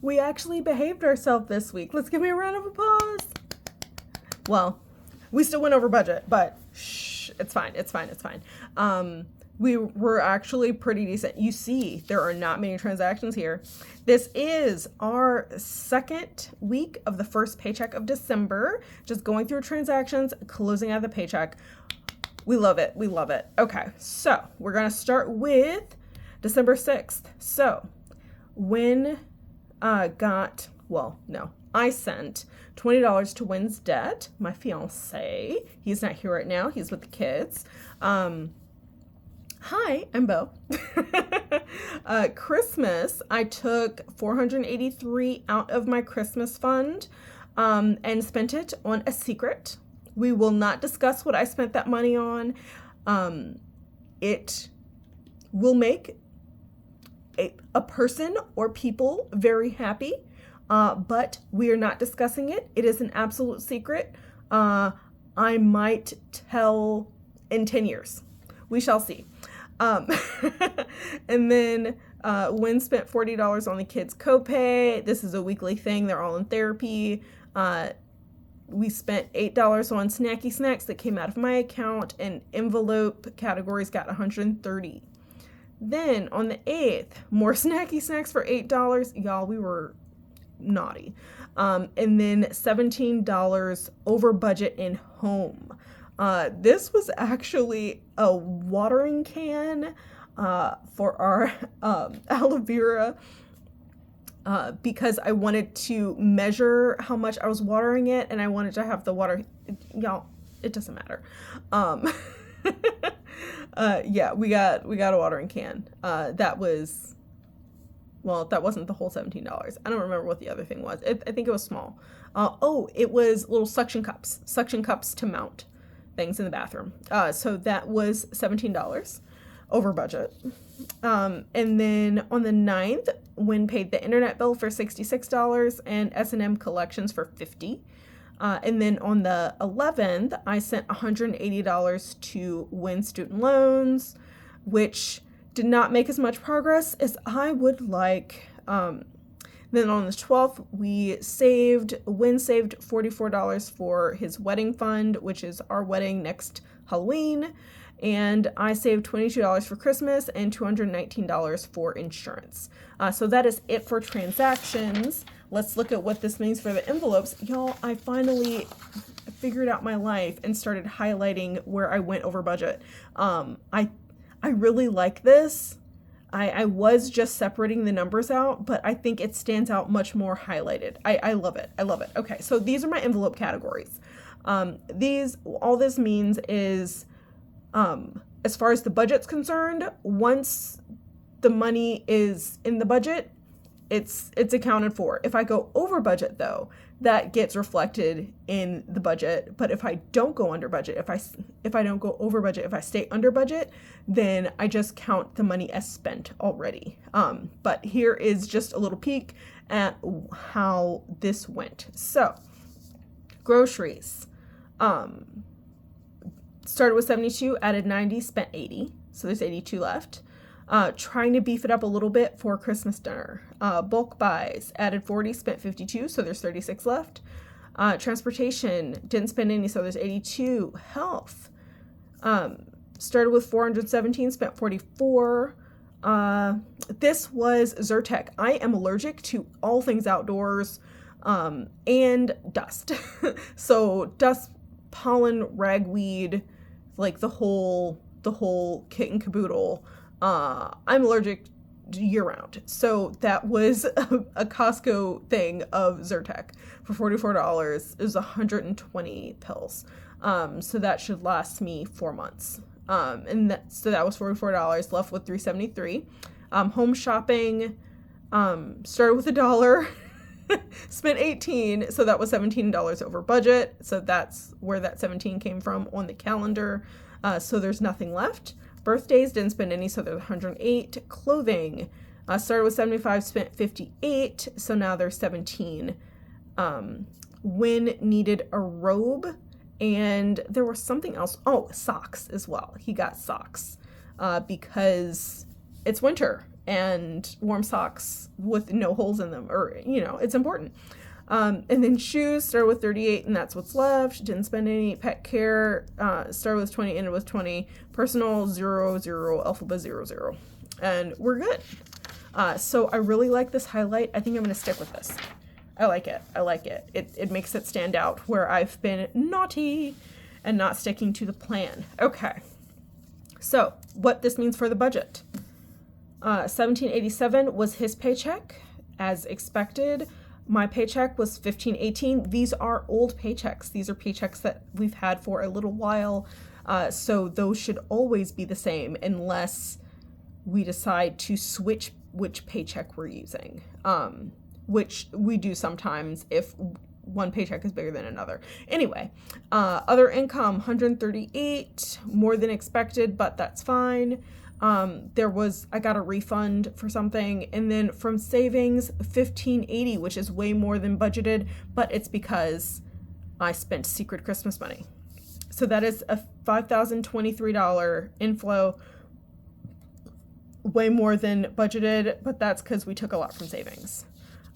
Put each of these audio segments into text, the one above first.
We actually behaved ourselves this week. Let's give me a round of applause. Well, we still went over budget, but shh, it's fine. It's fine. It's fine. We were actually pretty decent. You see, there are not many transactions here. This is our second week of the first paycheck of December. Just going through transactions, closing out the paycheck. We love it. We love it. Okay, so we're going to start with December 6th. So Win I sent $20 to Win's dad, my fiance. He's not here right now. He's with the kids. Hi, I'm Bo. Christmas, I took $483 out of my Christmas fund and spent it on a secret. We will not discuss what I spent that money on. It will make a person or people very happy, but we are not discussing it. It is an absolute secret. I might tell in 10 years. We shall see. And then Win spent $40 on the kids' copay. This is a weekly thing. They're all in therapy. We spent $8 on snacky snacks that came out of my account, and envelope categories got $130. Then on the 8th, more snacky snacks for $8. Y'all, we were naughty. And then $17 over budget in home. This was actually a watering can for our aloe vera because I wanted to measure how much I was watering it, and I wanted to have the water. Y'all, it doesn't matter. Yeah, we got a watering can. That wasn't the whole $17. I don't remember what the other thing was. I think it was small. It was little suction cups to mount things in the bathroom. So that was $17 over budget. And then on the 9th, Win paid the internet bill for $66 and S&M collections for $50. And then on the 11th, I sent $180 to Win student loans, which did not make as much progress as I would like. Then on the 12th, Win saved $44 for his wedding fund, which is our wedding next Halloween. And I saved $22 for Christmas and $219 for insurance. So that is it for transactions. Let's look at what this means for the envelopes. Y'all, I finally figured out my life and started highlighting where I went over budget. I really like this. I was just separating the numbers out, but I think it stands out much more highlighted. I love it. I love it. Okay, so these are my envelope categories. All this means is, as far as the budget's concerned, once the money is in the budget, it's accounted for. If I go over budget, though, that gets reflected in the budget. But if I don't go under budget, if I don't go over budget, if I stay under budget, then I just count the money as spent already. But here is just a little peek at how this went. So, groceries. Started with 72, added 90, spent 80. So there's 82 left. Trying to beef it up a little bit for Christmas dinner. Bulk buys, added 40, spent 52, so there's 36 left. Transportation, didn't spend any, so there's 82. Health, started with 417, spent 44. This was Zyrtec. I am allergic to all things outdoors, and dust. So dust, pollen, ragweed, like the whole kit and caboodle. I'm allergic year round. So that was a Costco thing of Zyrtec for $44. It was 120 pills. So that should last me 4 months. So that was $44, left with $373. Home shopping, started with $1, spent 18, so that was $17 over budget. So that's where that 17 came from on the calendar. So there's nothing left. Birthdays, didn't spend any, so there's 108. Clothing, started with 75, spent 58, so now there's 17. Win needed a robe, and there was something else. Oh, socks as well. He got socks because it's winter and warm socks with no holes in them, or, it's important. And then shoes started with 38, and that's what's left. Didn't spend any. Pet care started with 20, ended with 20. Personal 0, 0. Alphaba 0, 0. And we're good. So I really like this highlight. I think I'm going to stick with this. I like it. It makes it stand out where I've been naughty and not sticking to the plan. Okay. So what this means for the budget. 1787 was his paycheck, as expected. My paycheck was 1518. These are old paychecks. These are paychecks that we've had for a little while. So those should always be the same unless we decide to switch which paycheck we're using, which we do sometimes if one paycheck is bigger than another. Anyway, other income, 138, more than expected, but that's fine. I got a refund for something, and then from savings, 1580, which is way more than budgeted, but it's because I spent secret Christmas money. So that is a $5,023 inflow, way more than budgeted, but that's because we took a lot from savings.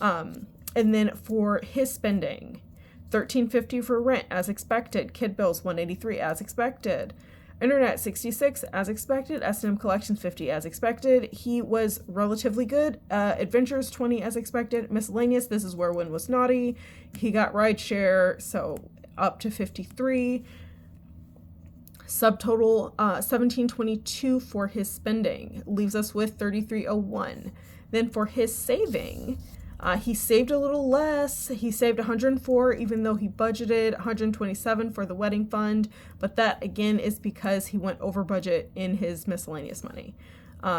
And then for his spending, $1,350 for rent, as expected. Kid bills, $183, as expected. Internet, $66, as expected. S&M collections, $50, as expected. He was relatively good. Adventures, $20, as expected. Miscellaneous, this is where Win was naughty. He got rideshare, so up to $53. Subtotal, $1,722 for his spending. Leaves us with $3,301. Then for his saving, he saved a little less. He saved $104, even though he budgeted $127 for the wedding fund. But that, again, is because he went over budget in his miscellaneous money.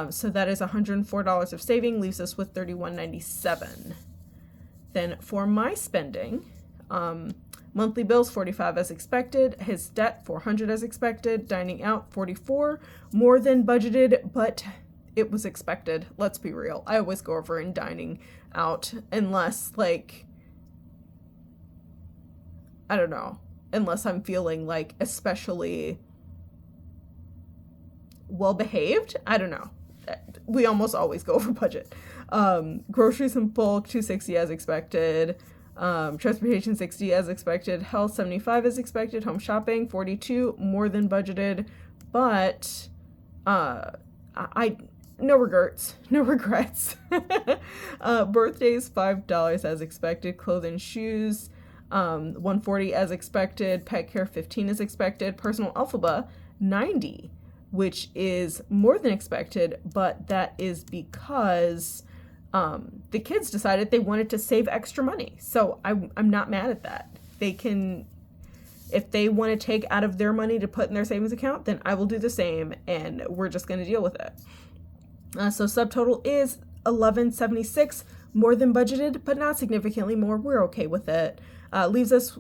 So that is $104 of saving, leaves us with $3,197. Then for my spending, monthly bills, $45 as expected. His debt, $400 as expected. Dining out, $44, more than budgeted, but it was expected. Let's be real. I always go over in dining out unless, I don't know, unless I'm feeling especially well behaved. I don't know. We almost always go over budget. Groceries in bulk, $260 as expected. Transportation, $60 as expected. Health, $75 as expected. Home shopping, $42, more than budgeted, but no regrets. Birthdays, $5 as expected. Clothing, shoes, $140 as expected. Pet care, $15 as expected. Personal alphaba, $90, which is more than expected, but that is because the kids decided they wanted to save extra money. So I'm not mad at that. They can, if they want to take out of their money to put in their savings account, then I will do the same, and we're just going to deal with it. So subtotal is $1,176, more than budgeted, but not significantly more. We're okay with it. Leaves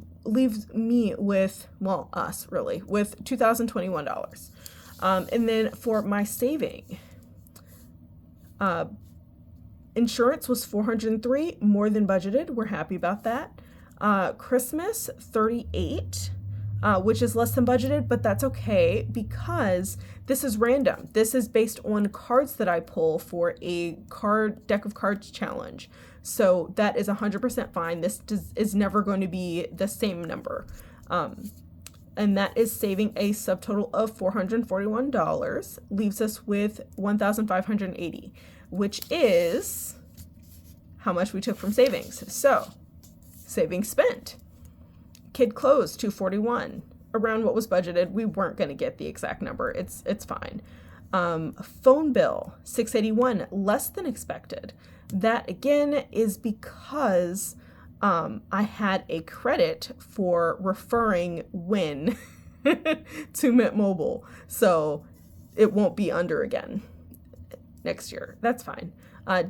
me with, us really, with $2,021. And then for my saving, insurance was $403, more than budgeted. We're happy about that. Christmas, $38, which is less than budgeted, but that's okay because this is random. This is based on cards that I pull for a deck of cards challenge. So that is 100% fine. This is never going to be the same number. And that is saving a subtotal of $441, leaves us with $1,580, which is how much we took from savings. So savings spent. Kid clothes, $241, around what was budgeted. We weren't going to get the exact number. It's fine. Phone bill, $681, less than expected. That again is because I had a credit for referring Win to Mint Mobile, so it won't be under again next year. That's fine.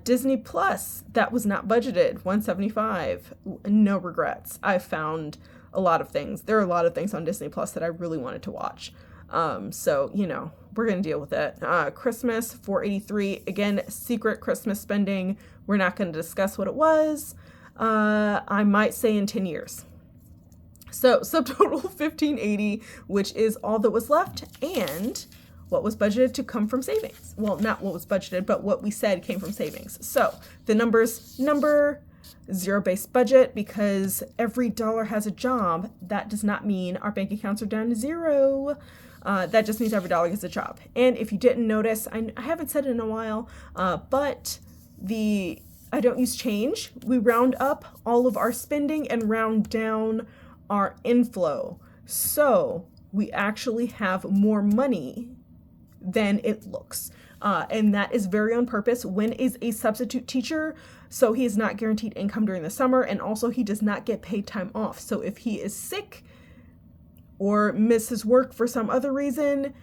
Disney Plus, that was not budgeted, $175. No regrets. I found a lot of things. There are a lot of things on Disney Plus that I really wanted to watch. So, we're going to deal with it. Christmas, $483. Again, secret Christmas spending. We're not going to discuss what it was. I might say in 10 years. So subtotal $1,580, which is all that was left. And what was budgeted to come from savings. Well, not what was budgeted, but what we said came from savings. So the number, zero-based budget, because every dollar has a job. That does not mean our bank accounts are down to zero. That just means every dollar gets a job. And if you didn't notice, I haven't said it in a while, but I don't use change. We round up all of our spending and round down our inflow. So we actually have more money than it looks. And that is very on purpose. Wynn is a substitute teacher, so he is not guaranteed income during the summer, and also he does not get paid time off. So if he is sick or misses work for some other reason,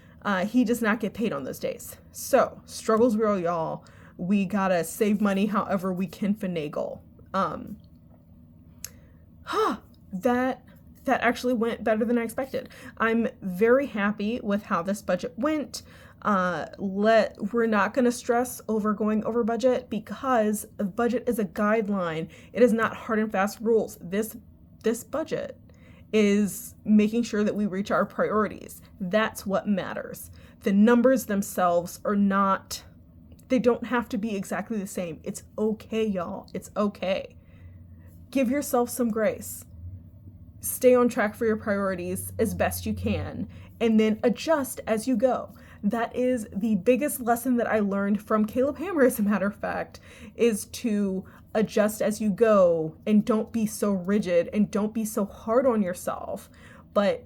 he does not get paid on those days. So struggle's real, y'all. We gotta save money however we can finagle. That actually went better than I expected. I'm very happy with how this budget went. We're not going to stress over going over budget, because a budget is a guideline. It is not hard and fast rules. This budget is making sure that we reach our priorities. That's what matters. The numbers themselves they don't have to be exactly the same. It's okay, y'all. It's okay. Give yourself some grace. Stay on track for your priorities as best you can, and then adjust as you go. That is the biggest lesson that I learned from Caleb Hammer, as a matter of fact, is to adjust as you go, and don't be so rigid and don't be so hard on yourself. But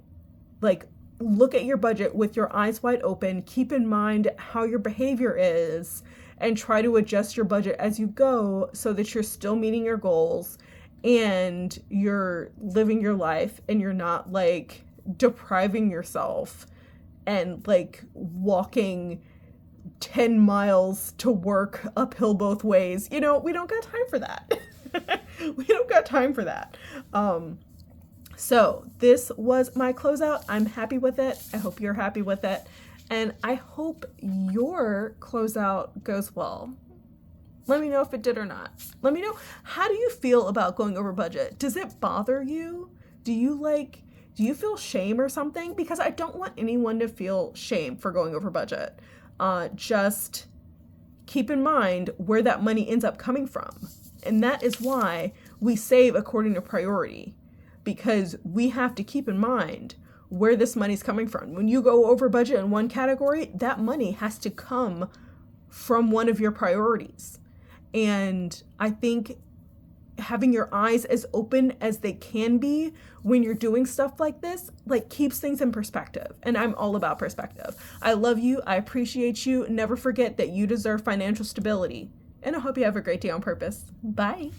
look at your budget with your eyes wide open. Keep in mind how your behavior is, and try to adjust your budget as you go so that you're still meeting your goals and you're living your life, and you're not depriving yourself and walking 10 miles to work uphill both ways. We don't got time for that. We don't got time for that. So this was my closeout. I'm happy with it. I hope you're happy with it. And I hope your closeout goes well. Let me know if it did or not. Let me know, how do you feel about going over budget? Does it bother you? Do you feel shame or something? Because I don't want anyone to feel shame for going over budget. Just keep in mind where that money ends up coming from. And that is why we save according to priority, because we have to keep in mind where this money's coming from. When you go over budget in one category, that money has to come from one of your priorities. And I think having your eyes as open as they can be when you're doing stuff like this, keeps things in perspective. And I'm all about perspective. I love you. I appreciate you. Never forget that you deserve financial stability. And I hope you have a great day on purpose. Bye.